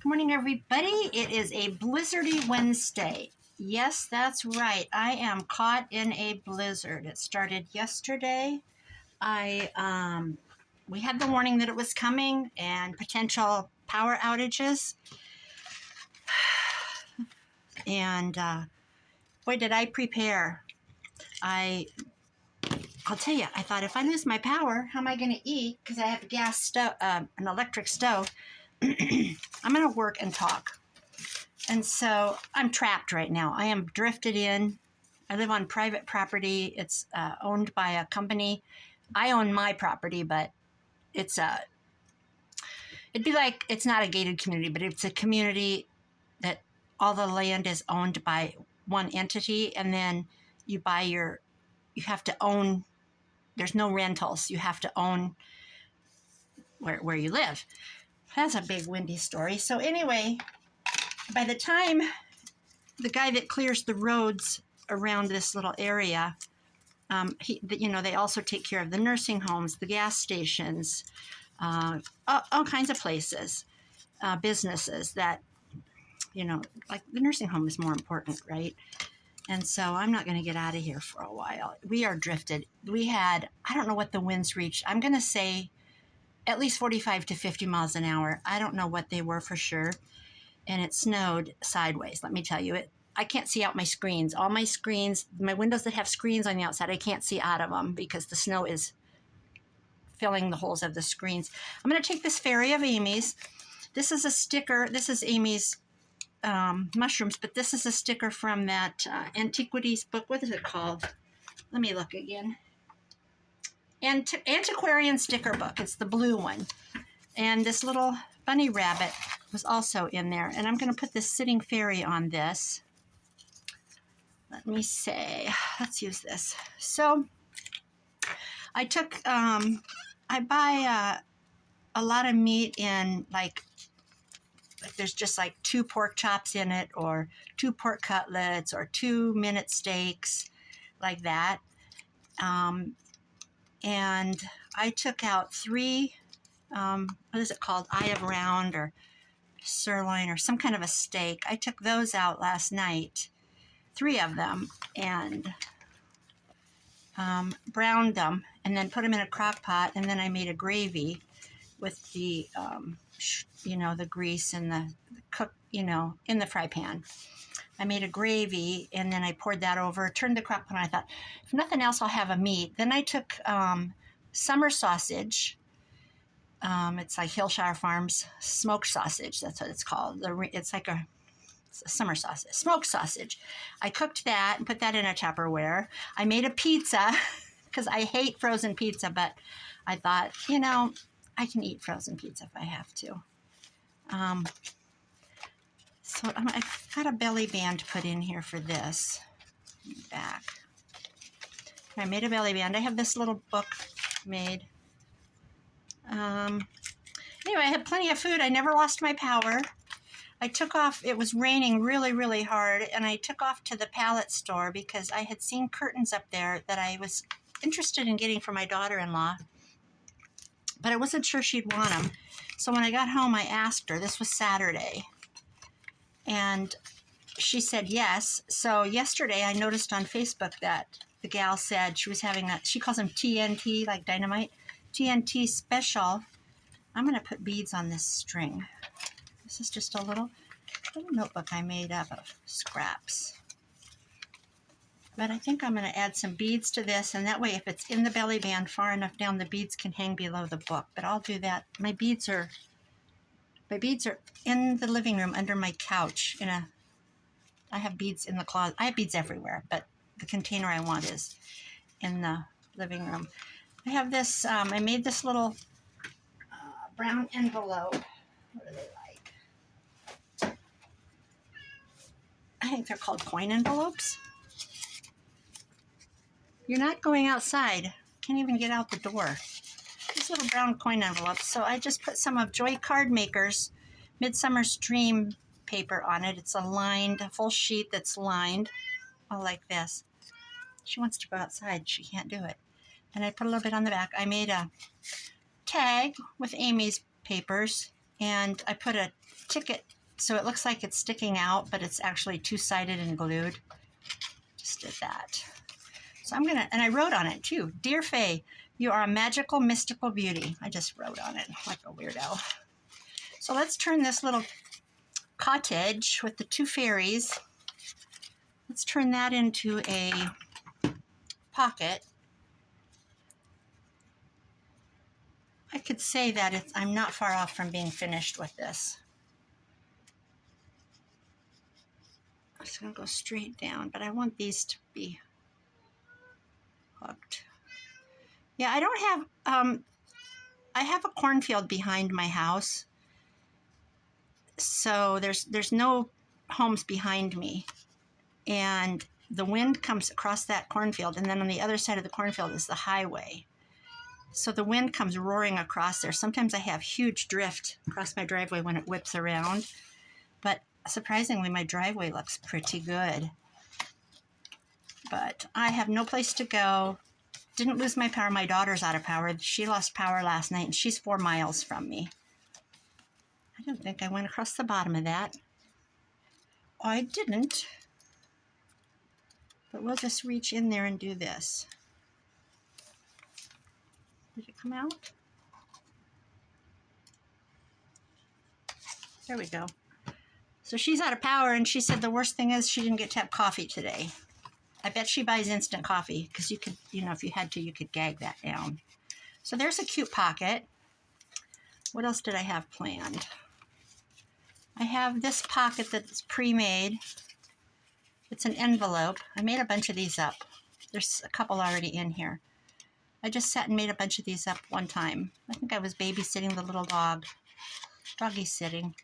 Good morning, everybody. It is a blizzardy Wednesday. Yes, that's right. I am caught in a blizzard. It started yesterday. We had the warning that it was coming and potential power outages. And boy, did I prepare. I'll tell you, I thought if I lose my power, how am I going to eat? Because I have a gas stove, an electric stove. I'm going to work and talk. And so I'm trapped right now. I am drifted in. I live on private property. It's owned by a company. I own my property, but it'd be like, it's not a gated community, but it's a community that all the land is owned by one entity. And then you have to own, there's no rentals. You have to own where you live. That's a big windy story. So anyway, by the time the guy that clears the roads around this little area, they also take care of the nursing homes, the gas stations, all kinds of places, businesses that, like the nursing home is more important, right? And so I'm not going to get out of here for a while. We are drifted. We had, I don't know what the winds reached. I'm going to say at least 45 to 50 miles an hour. I don't know what they were for sure. And it snowed sideways. Let me tell you, I can't see out my screens. All my screens, my windows that have screens on the outside, I can't see out of them because the snow is filling the holes of the screens. I'm going to take this fairy of Amy's. This is a sticker. This is Amy's mushrooms, but this is a sticker from that Antiquities book. What is it called? Let me look again. Antiquarian sticker book. It's the blue one. And this little bunny rabbit was also in there. And I'm going to put this sitting fairy on this. Let me say, let's use this. So I took, I buy a lot of meat in like there's just like 2 pork chops in it, or 2 pork cutlets, or 2 minute steaks, like that. And I took out 3, what is it called? Eye of round or sirloin or some kind of a steak. I took those out last night, 3 of them, and browned them, and then put them in a crock pot, and then I made a gravy with the, the grease and the cook, in the fry pan. I made a gravy, and then I poured that over, turned the crock pot on. I thought, if nothing else, I'll have a meat. Then I took summer sausage. It's like Hillshire Farms smoked sausage. That's what it's called. It's like a summer sausage, smoked sausage. I cooked that and put that in a Tupperware. I made a pizza because I hate frozen pizza, but I thought, I can eat frozen pizza if I have to. So I've got a belly band put in here for this. Back. I made a belly band. I have this little book made. Anyway, I had plenty of food. I never lost my power. I took off. It was raining really, really hard, and I took off to the pallet store because I had seen curtains up there that I was interested in getting for my daughter-in-law, but I wasn't sure she'd want them. So when I got home, I asked her. This was Saturday, and she said yes. So yesterday, I noticed on Facebook that the gal said she was having she calls them TNT, like dynamite, TNT special. I'm going to put beads on this string. This is just a little notebook I made up of scraps. But I think I'm going to add some beads to this, and that way if it's in the belly band far enough down, the beads can hang below the book. But I'll do that. My beads are in the living room under my couch. I have beads in the closet. I have beads everywhere, but the container I want is in the living room. I have this, I made this little brown envelope. What are they like? I think they're called coin envelopes. You're not going outside. Can't even get out the door. These little brown coin envelopes. So I just put some of Joy Card Maker's Midsummers Dream paper on it. It's a full sheet that's lined, all like this. She wants to go outside. She can't do it. And I put a little bit on the back. I made a tag with Amy's papers And I put a ticket so it looks like it's sticking out, but it's actually two-sided and glued. Just did that. So I'm gonna, and I wrote on it too. Dear Faye, you are a magical, mystical beauty. I just wrote on it like a weirdo. So let's turn this little cottage with the two fairies. Let's turn that into a pocket. I could say that I'm not far off from being finished with this. I'm just going to go straight down, but I want these to be hooked. Yeah, I don't have, I have a cornfield behind my house, so there's no homes behind me, and the wind comes across that cornfield, and then on the other side of the cornfield is the highway. So the wind comes roaring across there. Sometimes I have huge drift across my driveway when it whips around, but surprisingly, my driveway looks pretty good. But I have no place to go. Didn't lose my power. My daughter's out of power. She lost power last night, and she's 4 miles from me. I don't think I went across the bottom of that. I didn't. But we'll just reach in there and do this. Did it come out? There we go. So she's out of power, and she said the worst thing is she didn't get to have coffee today. I bet she buys instant coffee because you could, you know, if you had to, you could gag that down. So there's a cute pocket. What else did I have planned? I have this pocket that's pre-made. It's an envelope. I made a bunch of these up. There's a couple already in here. I just sat and made a bunch of these up one time. I think I was babysitting the little dog, doggy sitting,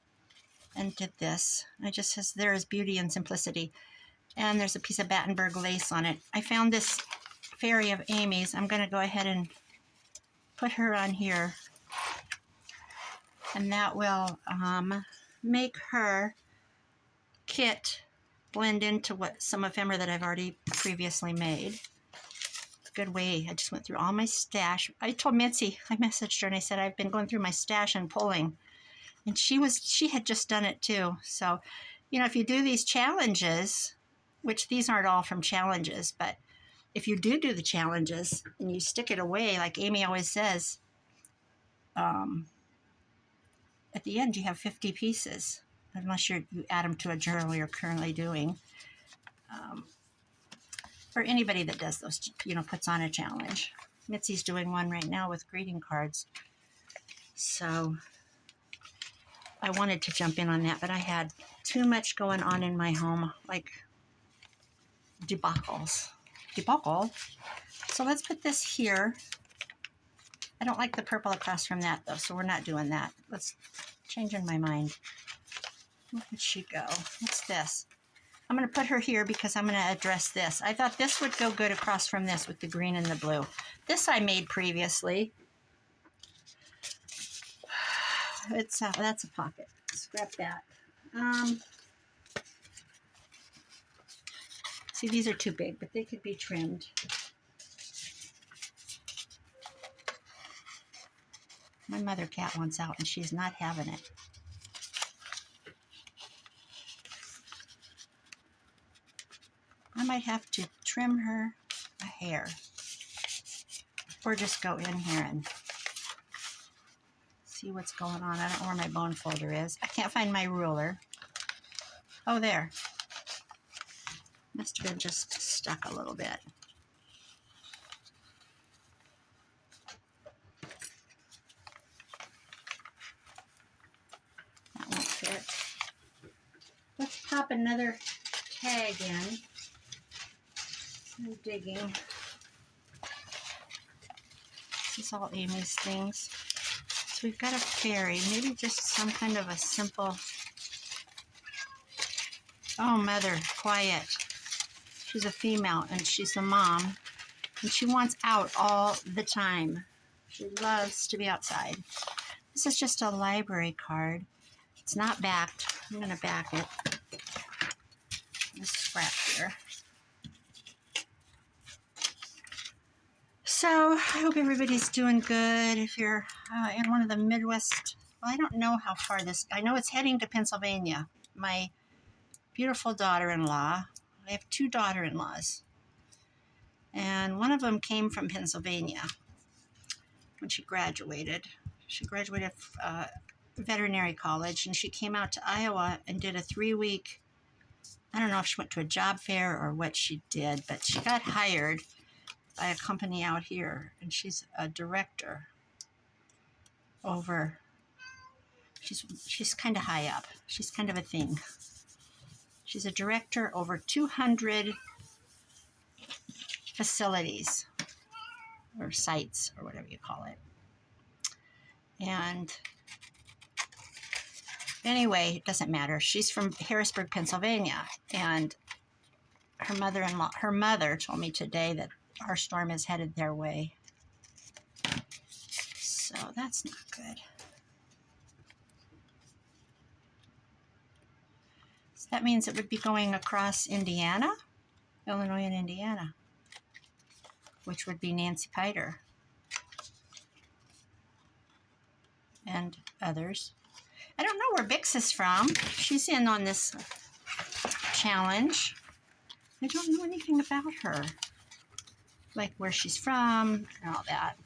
and did this. It just says, there is beauty and simplicity. And there's a piece of Battenberg lace on it. I found this fairy of Amy's. I'm going to go ahead and put her on here. And that will make her kit blend into what some ephemera that I've already previously made. It's a good way. I just went through all my stash. I told Mitzie, I messaged her and I said, I've been going through my stash and pulling. And she had just done it too. So, you know, if you do these challenges, which these aren't all from challenges, but if you do the challenges and you stick it away, like Amy always says, at the end you have 50 pieces, unless you add them to a journal you're currently doing. For anybody that does those, you know, puts on a challenge. Mitzie's doing one right now with greeting cards. So I wanted to jump in on that, but I had too much going on in my home, like debacle. So let's put this here. I don't like the purple across from that though, so we're not doing that. Let's change in my mind. Where did she go? What's this? I'm going to put her here because I'm going to address this. I thought this would go good across from this with the green and the blue. This I made previously. It's that's a pocket. Scrap that. See, these are too big, but they could be trimmed. My mother cat wants out, and she's not having it. I might have to trim her a hair, or just go in here and see what's going on. I don't know where my bone folder is. I can't find my ruler. Oh, there. Must have been just stuck a little bit. That won't fit. Let's pop another tag in. I'm digging. This is all Amy's things. So we've got a fairy, maybe just some kind of a simple, oh, mother, quiet. She's a female and she's the mom and she wants out all the time. She loves to be outside. This is just a library card. It's not backed. I'm going to back it. This scrap here. So I hope everybody's doing good. If you're in one of the Midwest, well, I don't know how far this, I know it's heading to Pennsylvania. My beautiful daughter-in-law, I have 2 daughter-in-laws, and one of them came from Pennsylvania when she graduated. She graduated veterinary college, and she came out to Iowa and did a 3-week, I don't know if she went to a job fair or what she did, but she got hired by a company out here, and she's a director over, she's kind of high up. She's kind of a thing. She's a director over 200 facilities or sites or whatever you call it. And anyway, it doesn't matter. She's from Harrisburg, Pennsylvania, and her mother told me today that our storm is headed their way. So that's not good. So that means it would be going across Indiana, Illinois and Indiana, which would be Nancy Piter and others. I don't know where Bexx is from. She's in on this challenge. I don't know anything about her, like where she's from and all that.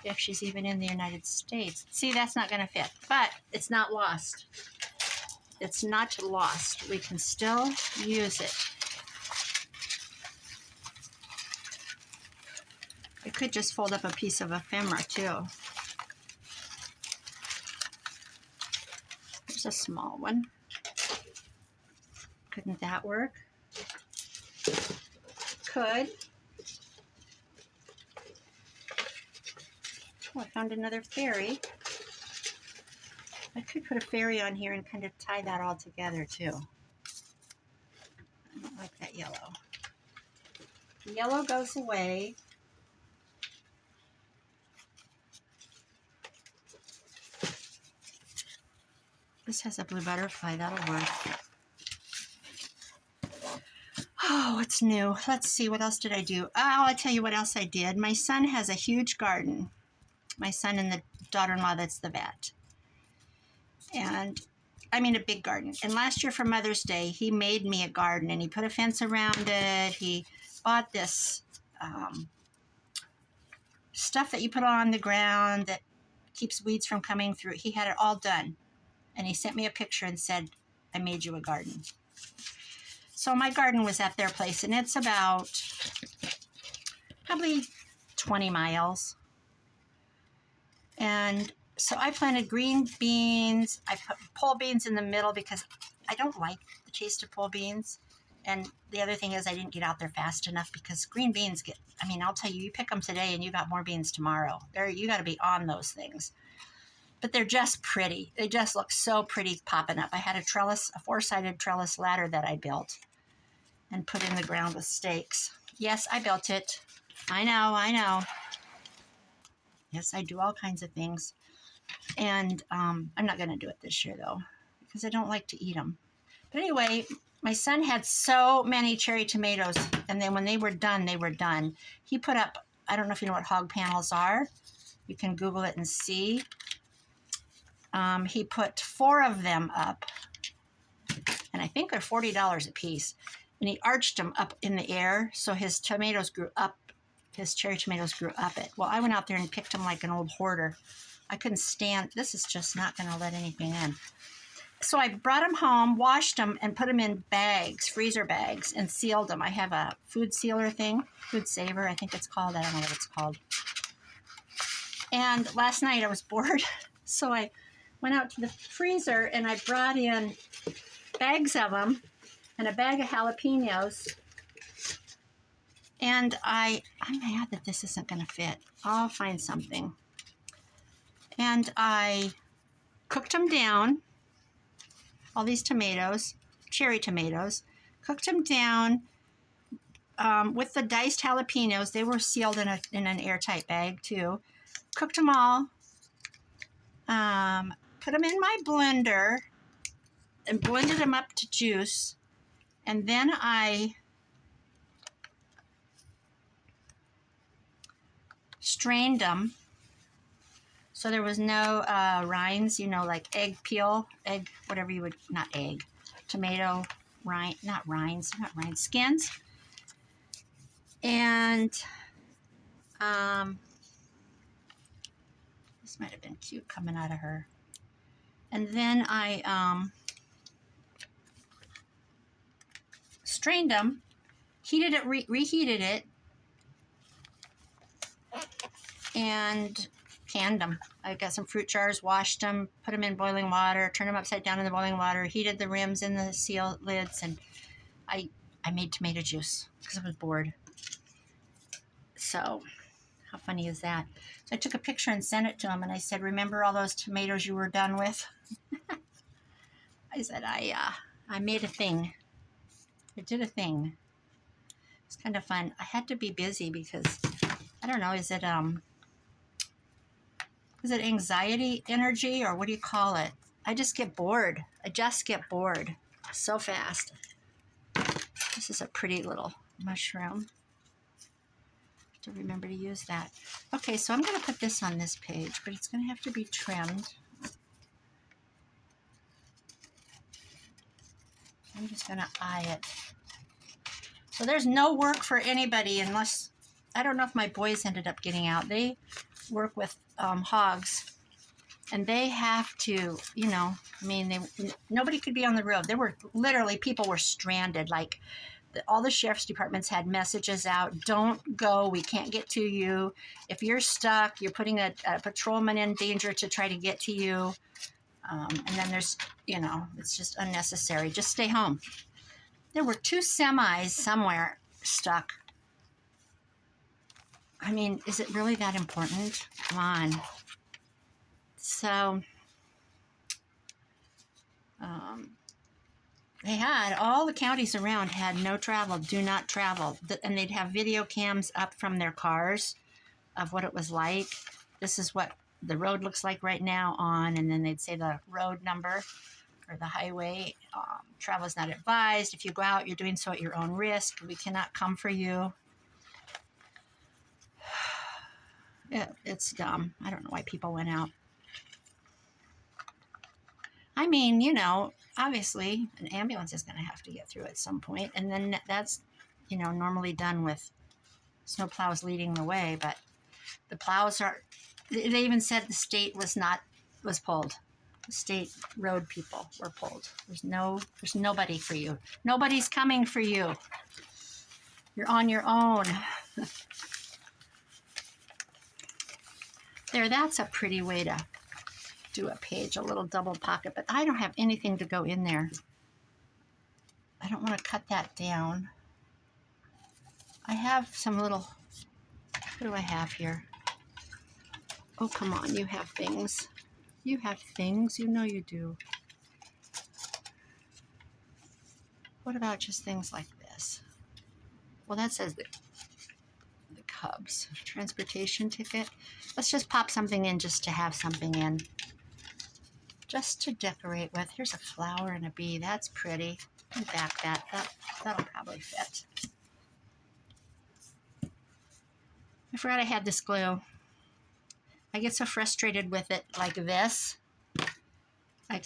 If she's even in the United States. See, that's not going to fit, but it's not lost. It's not lost. We can still use it. I could just fold up a piece of ephemera too. There's a small one. Couldn't that work? Could. Oh, I found another fairy. I could put a fairy on here and kind of tie that all together too. I don't like that yellow. The yellow goes away. This has a blue butterfly. That'll work. Oh, what's new? Let's see. What else did I do? Oh, I'll tell you what else I did. My son has a huge garden. My son and the daughter-in-law that's the vet. And I mean a big garden. And last year for Mother's Day, he made me a garden, and he put a fence around it. He bought this stuff that you put on the ground that keeps weeds from coming through. He had it all done. And he sent me a picture and said, I made you a garden. So my garden was at their place, and it's about probably 20 miles. And so I planted green beans. I put pole beans in the middle because I don't like the taste of pole beans. And the other thing is I didn't get out there fast enough because green beans get, I mean, I'll tell you, you pick them today and you got more beans tomorrow. You got to be on those things. But they're just pretty. They just look so pretty popping up. I had a 4-sided trellis ladder that I built and put in the ground with stakes. Yes, I built it. I know. Yes, I do all kinds of things. And I'm not going to do it this year, though, because I don't like to eat them. But anyway, my son had so many cherry tomatoes, and then when they were done, they were done. He put up, I don't know if you know what hog panels are. You can Google it and see. He put 4 of them up, and I think they're $40 a piece. And he arched them up in the air, so his tomatoes grew up. His cherry tomatoes grew up it. Well, I went out there and picked them like an old hoarder. I couldn't stand, this is just not going to let anything in. So I brought them home, washed them, and put them in bags, freezer bags, and sealed them. I have a food sealer thing, food saver, I think it's called. I don't know what it's called. And last night I was bored, so I went out to the freezer and I brought in bags of them and a bag of jalapenos. And I'm mad that this isn't going to fit. I'll find something. And I cooked them down, all these tomatoes, cherry tomatoes, cooked them down with the diced jalapenos. They were sealed in an airtight bag too. Cooked them all, put them in my blender and blended them up to juice. And then I strained them So there was no rinds, you know, like egg peel, egg, whatever you would, not egg, tomato rind, not rinds, skins. And this might have been cute coming out of her. And then I strained them, heated it, reheated it, and canned them. I got some fruit jars, washed them, put them in boiling water, turned them upside down in the boiling water, heated the rims in the seal lids, and I made tomato juice because I was bored. So how funny is that? So I took a picture and sent it to him, and I said, remember all those tomatoes you were done with? I said, I made a thing. I did a thing. It's kind of fun. I had to be busy because, I don't know, is it anxiety energy, or what do you call it? I just get bored. I just get bored so fast. This is a pretty little mushroom. To remember to use that. Okay, so I'm going to put this on this page, but it's going to have to be trimmed. I'm just going to eye it. So there's no work for anybody unless, I don't know if my boys ended up getting out. They work with hogs, and they have to, you know, I mean, nobody could be on the road. There were literally, people were stranded, like, all the sheriff's departments had messages out, don't go, we can't get to you. If you're stuck, you're putting a patrolman in danger to try to get to you. And then there's, you know, it's just unnecessary. Just stay home. There were 2 semis somewhere stuck. I mean, is it really that important? Come on. So, they had, all the counties around had no travel, do not travel. And they'd have video cams up from their cars of what it was like. This is what the road looks like right now on, and then they'd say the road number or the highway. Travel is not advised. If you go out, you're doing so at your own risk. We cannot come for you. It's dumb. I don't know why people went out. I mean, you know, obviously an ambulance is going to have to get through at some point, and then that's, you know, normally done with snow plows leading the way, but the plows are, they even said the state was pulled. The state road people were pulled. There's nobody for you. Nobody's coming for you. You're on your own. There, that's a pretty way to do a page, a little double pocket, but I don't have anything to go in there. I don't want to cut that down. I have some little, what do I have here? Oh, come on, you have things. You have things, you know you do. What about just things like this? Well, that says the Cubs transportation ticket. Let's just pop something in just to have something in. Just to decorate with. Here's a flower and a bee. That's pretty. And back that'll probably fit. I forgot I had this glue. I get so frustrated with it like this. I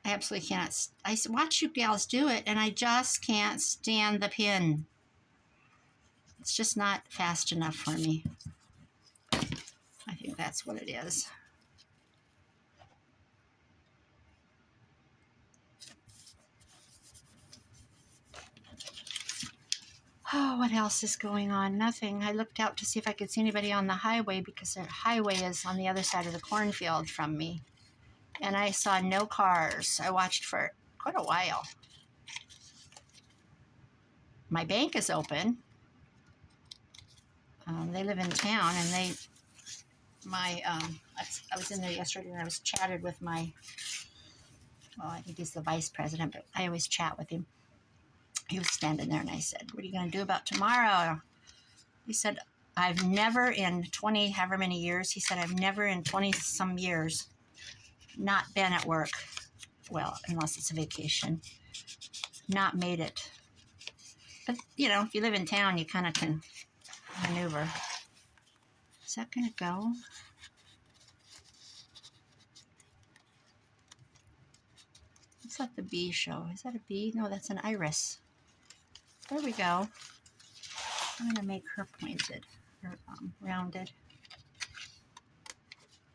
absolutely can't. I watch you gals do it, and I just can't stand the pin. It's just not fast enough for me. I think that's what it is. Oh, what else is going on? Nothing. I looked out to see if I could see anybody on the highway because the highway is on the other side of the cornfield from me. And I saw no cars. I watched for quite a while. My bank is open. They live in town, and I was in there yesterday, and I was chatted with my, well, I think he's the vice president, but I always chat with him. He was standing there, and I said, what are you going to do about tomorrow? He said, I've never in 20, however many years, he said, I've never in 20 some years not been at work. Well, unless it's a vacation. Not made it. But, you know, if you live in town, you kind of can maneuver. Is that going to go? Let's let the bee show. Is that a bee? No, that's an iris. There we go. I'm going to make her pointed or rounded.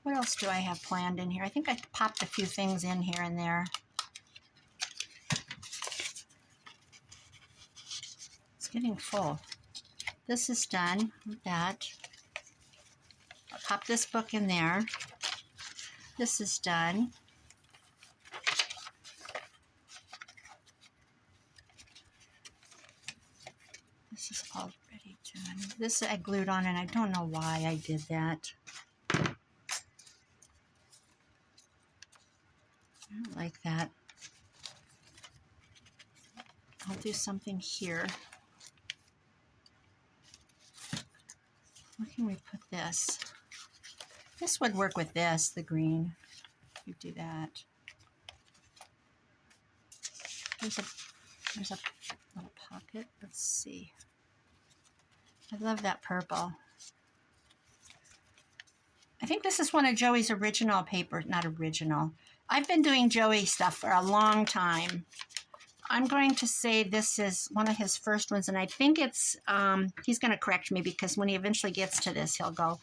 What else do I have planned in here? I think I popped a few things in here and there. It's getting full. This is done with that. I'll pop this book in there. This is done. This is already done. This I glued on and I don't know why I did that. I don't like that. I'll do something here. Where can we put this? This would work with this, the green. You do that. There's a little pocket. Let's see. I love that purple. I think this is one of Joey's original papers. Not original. I've been doing Joey stuff for a long time. I'm going to say this is one of his first ones, and I think it's, he's going to correct me because when he eventually gets to this, he'll go,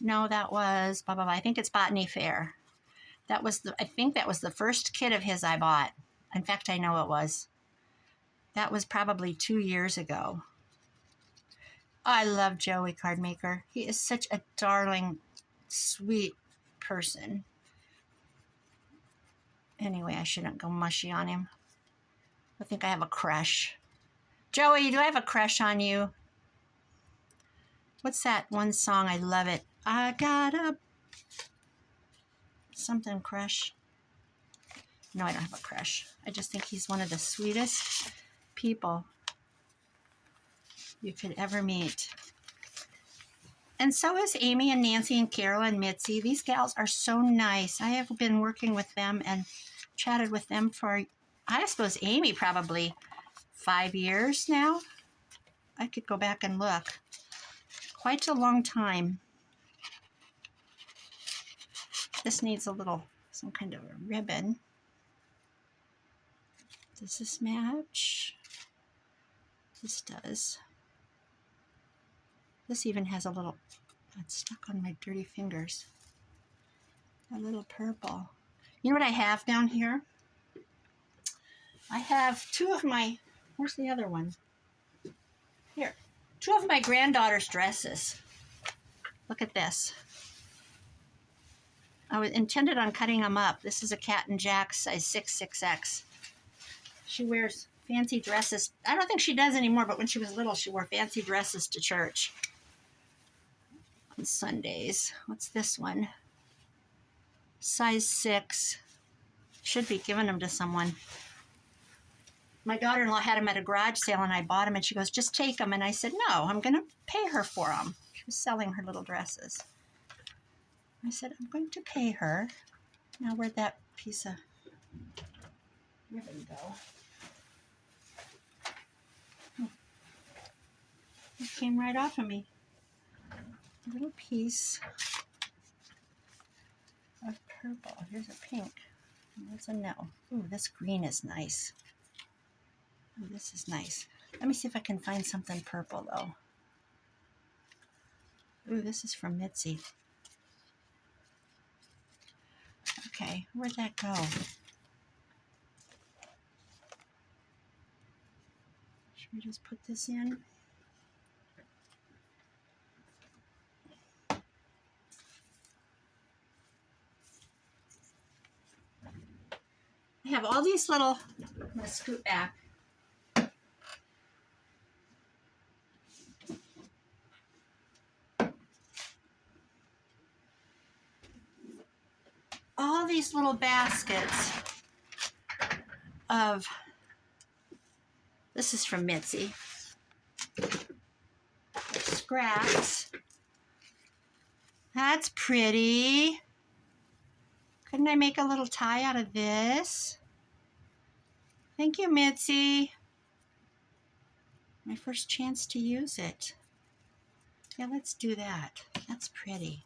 no, that was blah, blah, blah. I think it's Botany Fair. That was I think that was the first kit of his I bought. In fact, I know it was. That was probably 2 years ago. I love Joey Cardmaker. He is such a darling, sweet person. Anyway, I shouldn't go mushy on him. I think I have a crush. Joey, do I have a crush on you? What's that one song? I love it. I got a something crush. No, I don't have a crush. I just think he's one of the sweetest people you could ever meet. And so is Amy and Nancy and Carol and Mitzie. These gals are so nice. I have been working with them and chatted with them for, I suppose Amy probably 5 years now. I could go back and look. Quite a long time. This needs a little, some kind of a ribbon. Does this match? This does. This even has a little, it's stuck on my dirty fingers. A little purple. You know what I have down here? I have two of my, where's the other one? Here. Two of my granddaughter's dresses. Look at this. I was intended on cutting them up. This is a Cat and Jack size 6X. She wears fancy dresses. I don't think she does anymore, but when she was little, she wore fancy dresses to church on Sundays. What's this one? Size 6. Should be giving them to someone. My daughter-in-law had them at a garage sale, and I bought them, and she goes, just take them. And I said, no, I'm going to pay her for them. She was selling her little dresses. I said, I'm going to pay her. Now, where'd that piece of ribbon go? It came right off of me. A little piece of purple. Here's a pink. That's a no. Ooh, this green is nice. Ooh, this is nice. Let me see if I can find something purple, though. Ooh, this is from Mitzie. Okay, where'd that go? Should we just put this in? I have all these little, I'm going to scoot back. All these little baskets of, this is from Mitzie, scraps. That's pretty. Couldn't I make a little tie out of this? Thank you, Mitzie. My first chance to use it. Yeah, let's do that. That's pretty.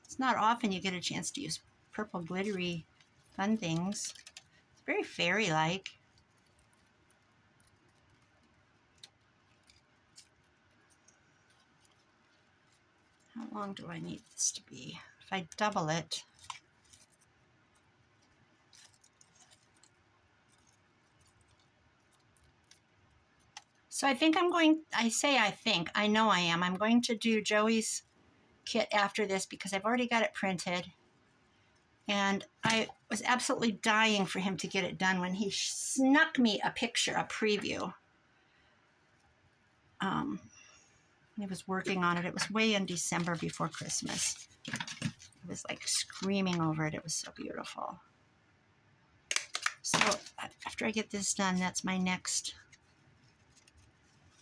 It's not often you get a chance to use purple glittery fun things. Very fairy-like. How long do I need this to be? If I double it, so I think I'm going, I know I am. I'm going to do Joey's kit after this because I've already got it printed. And I was absolutely dying for him to get it done when he snuck me a picture, a preview. He was working on it. It was way in December before Christmas. I was like screaming over it. It was so beautiful. So after I get this done, that's my next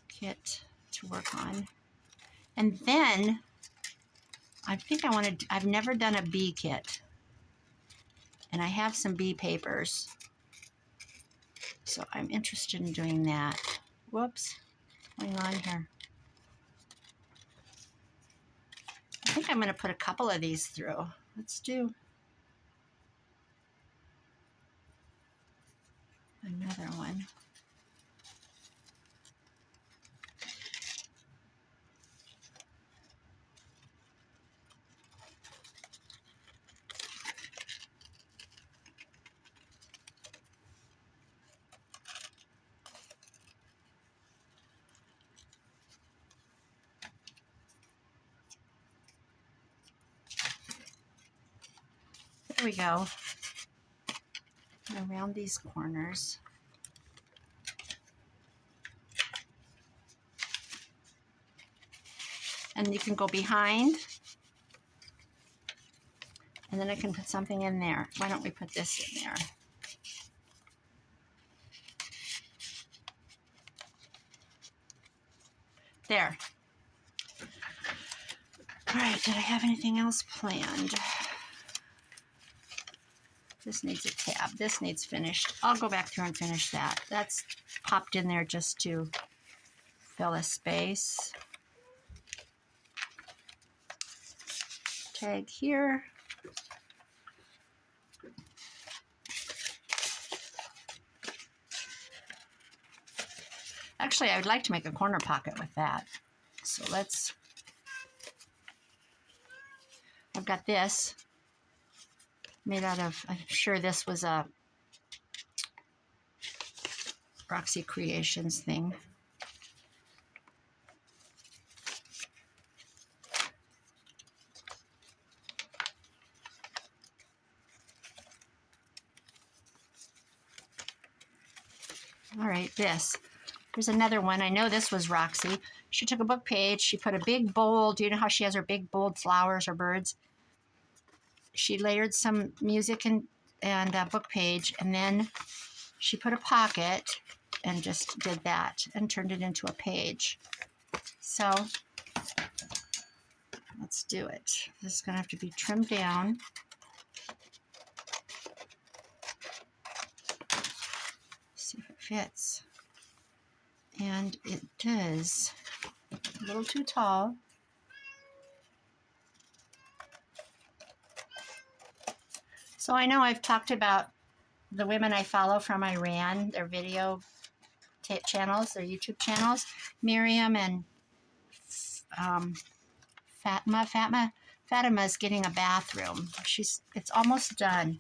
kit to work on. And then I think I've never done a bee kit. And I have some bee papers. So I'm interested in doing that. Whoops, what's going on here? I think I'm going to put a couple of these through. Let's do another one. There we go. And around these corners. And you can go behind. And then I can put something in there. Why don't we put this in there? There. All right, did I have anything else planned? This needs a tab. This needs finished. I'll go back through and finish that. That's popped in there just to fill a space. Tag here. Actually, I would like to make a corner pocket with that. So I've got this made out of, I'm sure this was a Roxy Creations thing. All right, this. Here's another one. I know this was Roxy. She took a book page. She put a big bold. Do you know how she has her big bold flowers or birds? She layered some music and a book page, and then she put a pocket and just did that and turned it into a page. So let's do it. This is going to have to be trimmed down. See if it fits. And it does. A little too tall. So I know I've talked about the women I follow from Iran, their video channels, their YouTube channels, Miriam and Fatima. Fatima's getting a bathroom. It's almost done.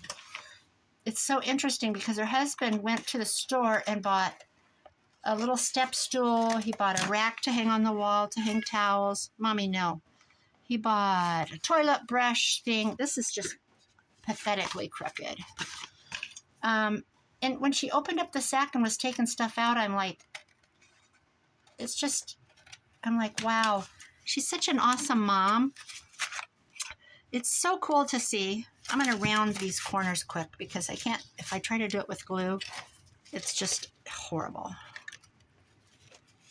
It's so interesting because her husband went to the store and bought a little step stool. He bought a rack to hang on the wall to hang towels. Mommy, no. He bought a toilet brush thing. This is just pathetically crooked. And when she opened up the sack and was taking stuff out, I'm like, wow, she's such an awesome mom. It's so cool to see. I'm going to round these corners quick because I can't, if I try to do it with glue, it's just horrible.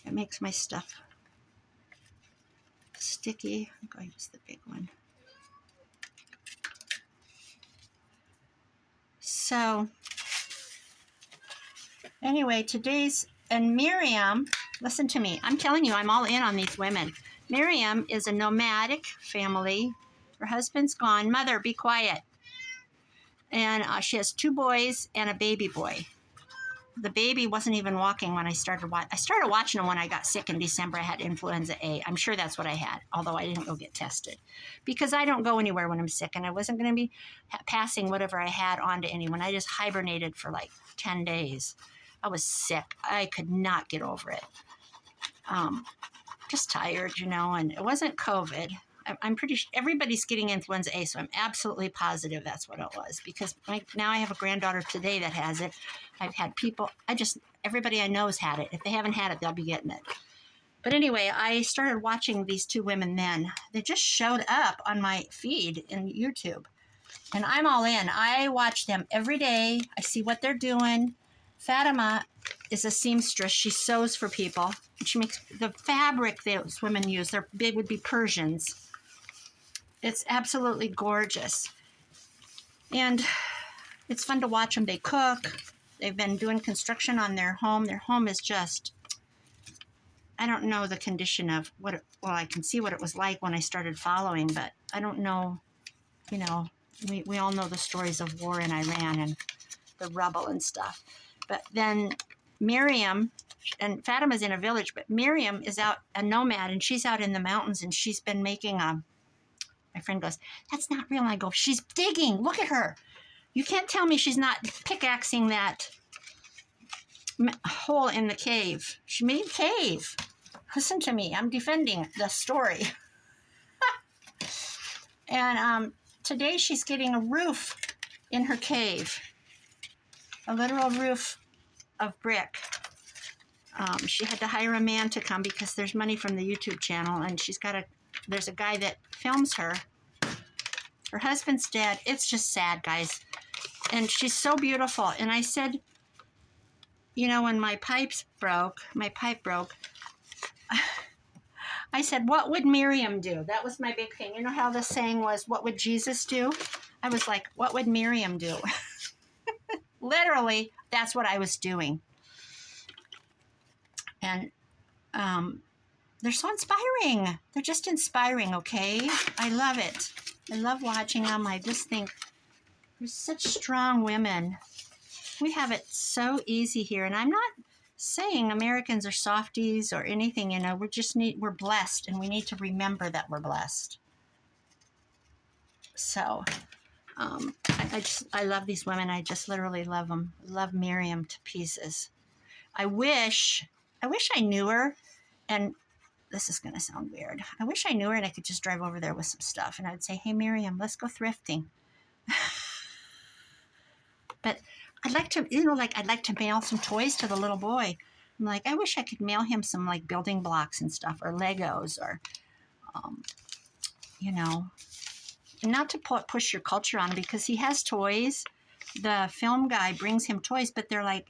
It makes my stuff sticky. I'm going to use the big one. So anyway, and Miriam, listen to me. I'm telling you, I'm all in on these women. Miriam is a nomadic family. Her husband's gone. Mother, be quiet. And she has 2 boys and a baby boy. The baby wasn't even walking when I started watching. I started watching him when I got sick in December. I had influenza A. I'm sure that's what I had, although I didn't go get tested because I don't go anywhere when I'm sick, and I wasn't going to be passing whatever I had on to anyone. I just hibernated for like 10 days. I was sick. I could not get over it. Just tired, you know, and it wasn't COVID. I'm pretty sure everybody's getting influenza A, so I'm absolutely positive that's what it was because now I have a granddaughter today that has it. I've had people, everybody I know has had it. If they haven't had it, they'll be getting it. But anyway, I started watching these 2 women then. They just showed up on my feed in YouTube. And I'm all in. I watch them every day. I see what they're doing. Fatima is a seamstress. She sews for people. She makes the fabric those women use. They would be Persians. It's absolutely gorgeous. And it's fun to watch them. They cook. They've been doing construction on their home. Their home is just, I don't know the condition of well, I can see what it was like when I started following, but I don't know, you know, we all know the stories of war in Iran and the rubble and stuff. But then Miriam, and Fatima's in a village, but Miriam is out, a nomad, and she's out in the mountains, and she's been making my friend goes, that's not real. And I go, she's digging. Look at her. You can't tell me she's not pickaxing that hole in the cave. She made cave. Listen to me. I'm defending the story. And today she's getting a roof in her cave. A literal roof of brick. She had to hire a man to come because there's money from the YouTube channel, and there's a guy that films her. Her husband's dead. It's just sad, guys. And she's so beautiful. And I said, you know, when my pipe broke, I said, what would Miriam do? That was my big thing. You know how the saying was, what would Jesus do? I was like, what would Miriam do? Literally, that's what I was doing. And they're so inspiring. They're just inspiring, okay? I love it. I love watching them. I just think they're such strong women. We have it so easy here. And I'm not saying Americans are softies or anything, you know. We're blessed, and we need to remember that we're blessed. So I love these women. I just literally love them. Love Miriam to pieces. I wish I knew her, and this is going to sound weird. I wish I knew her and I could just drive over there with some stuff, and I'd say, hey, Miriam, let's go thrifting. But I'd like to mail some toys to the little boy. I'm like, I wish I could mail him some like building blocks and stuff, or Legos, or, you know, and not to push your culture on him because he has toys. The film guy brings him toys, but they're like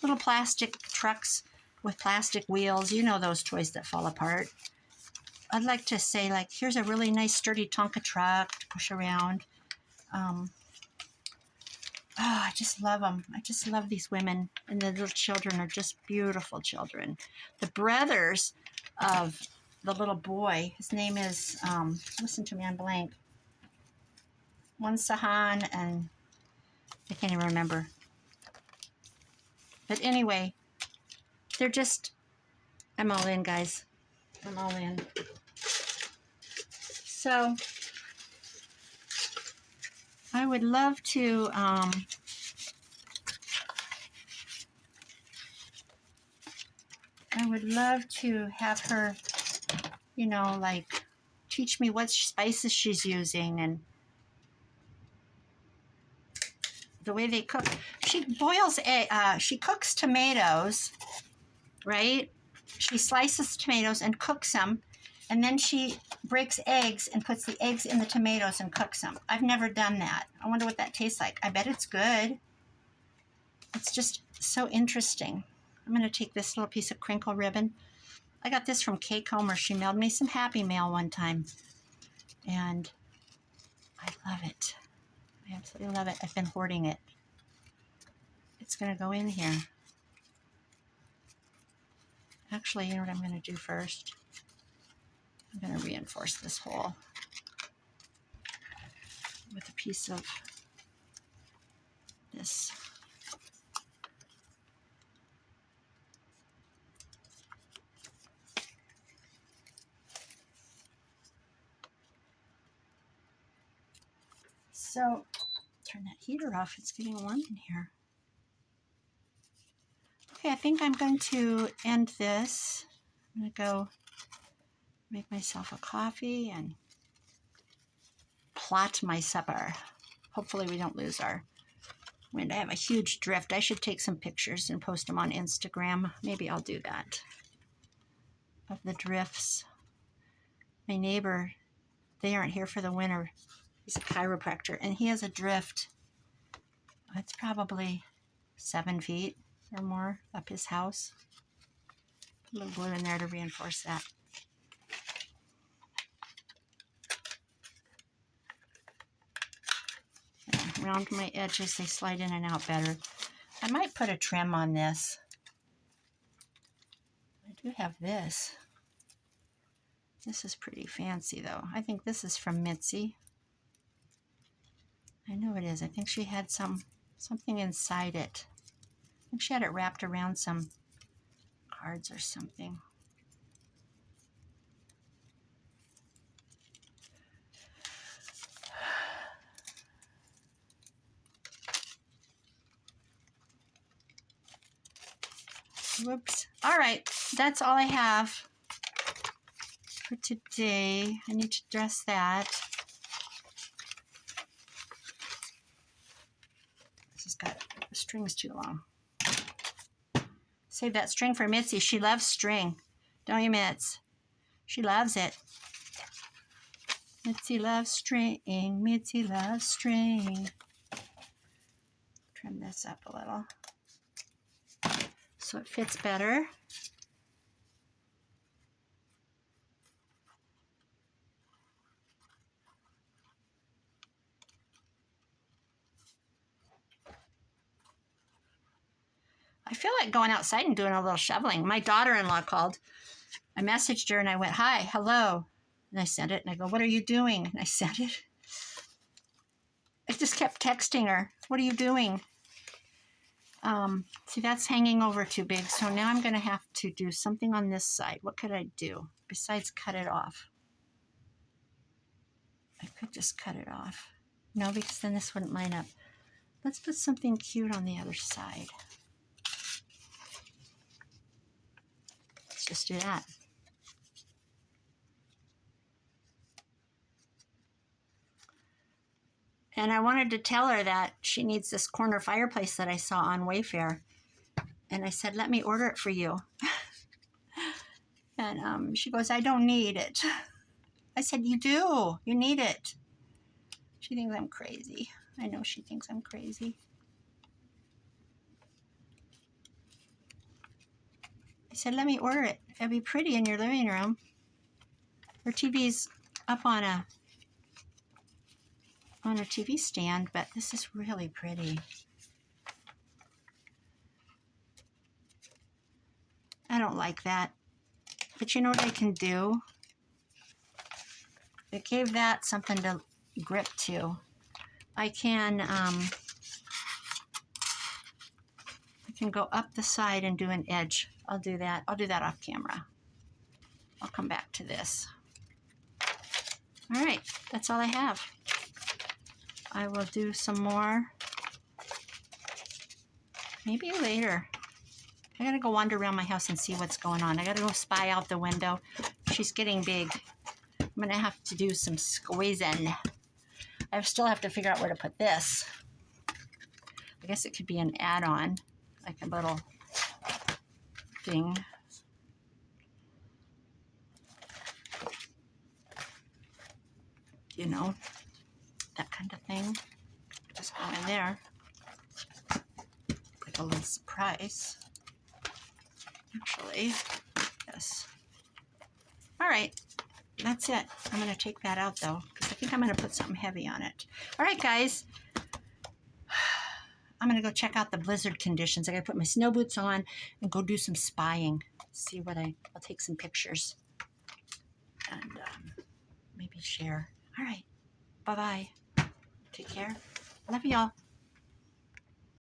little plastic trucks with plastic wheels. You know, those toys that fall apart. I'd like to say, like, here's a really nice sturdy Tonka truck to push around. I just love them. I just love these women. And the little children are just beautiful children. The brothers of the little boy, his name is, listen to me, I'm blank. One's Sahan, and I can't even remember. But anyway, they're just, I'm all in, guys. I'm all in. So I would love to have her, you know, like teach me what spices she's using and the way they cook. She cooks tomatoes, right? She slices tomatoes and cooks them, and then she breaks eggs and puts the eggs in the tomatoes and cooks them. I've never done that. I wonder what that tastes like. I bet it's good. It's just so interesting. I'm going to take this little piece of crinkle ribbon. I got this from Kay Comer. She mailed me some Happy Mail one time, and I love it. I absolutely love it. I've been hoarding it. It's going to go in here. Actually, you know what I'm going to do first? I'm going to reinforce this hole with a piece of this. So, turn that heater off. It's getting warm in here. Okay, I think I'm going to end this. I'm going to go make myself a coffee and plot my supper. Hopefully we don't lose our wind. I have a huge drift. I should take some pictures and post them on Instagram. Maybe I'll do that. Of the drifts. My neighbor, they aren't here for the winter. He's a chiropractor, and he has a drift. It's probably 7 feet or more up his house. Put a little glue in there to reinforce that. And around my edges, they slide in and out better. I might put a trim on this. I do have this. This is pretty fancy, though. I think this is from Mitzie. I know it is. I think she had something inside it. I think she had it wrapped around some cards or something. Whoops. All right, that's all I have for today. I need to dress that. This has got the string's too long. Save that string for Mitzie. She loves string. Don't you, Mitz? She loves it. Mitzie loves string. Mitzie loves string. Trim this up a little so it fits better. I feel like going outside and doing a little shoveling. My daughter-in-law called. I messaged her and I went, hi, hello. And I sent it and I go, what are you doing? And I sent it. I just kept texting her, what are you doing? See, that's hanging over too big. So now I'm going to have to do something on this side. What could I do besides cut it off? I could just cut it off. No, because then this wouldn't line up. Let's put something cute on the other side. Let's just do that. And I wanted to tell her that she needs this corner fireplace that I saw on Wayfair. And I said, let me order it for you. And she goes, I don't need it. I said, you do. You need it. She thinks I'm crazy. I know she thinks I'm crazy. I said, let me order it. It'll be pretty in your living room. Her TV's up on a TV stand, but this is really pretty. I don't like that. But you know what I can do? It gave that something to grip to. I can go up the side and do an edge. I'll do that. I'll do that off camera. I'll come back to this. All right, that's all I have. I will do some more. Maybe later. I gotta go wander around my house and see what's going on. I gotta go spy out the window. She's getting big. I'm gonna have to do some squeezing. I still have to figure out where to put this. I guess it could be an add-on, like a little thing. You know, that kind of thing. Just go in there. Like a little surprise. Actually, yes. All right, that's it. I'm going to take that out, though, because I think I'm going to put something heavy on it. All right, guys. I'm going to go check out the blizzard conditions. I got to put my snow boots on and go do some spying. See what I'll take some pictures and maybe share. All right. Bye-bye. Take care. Love y'all.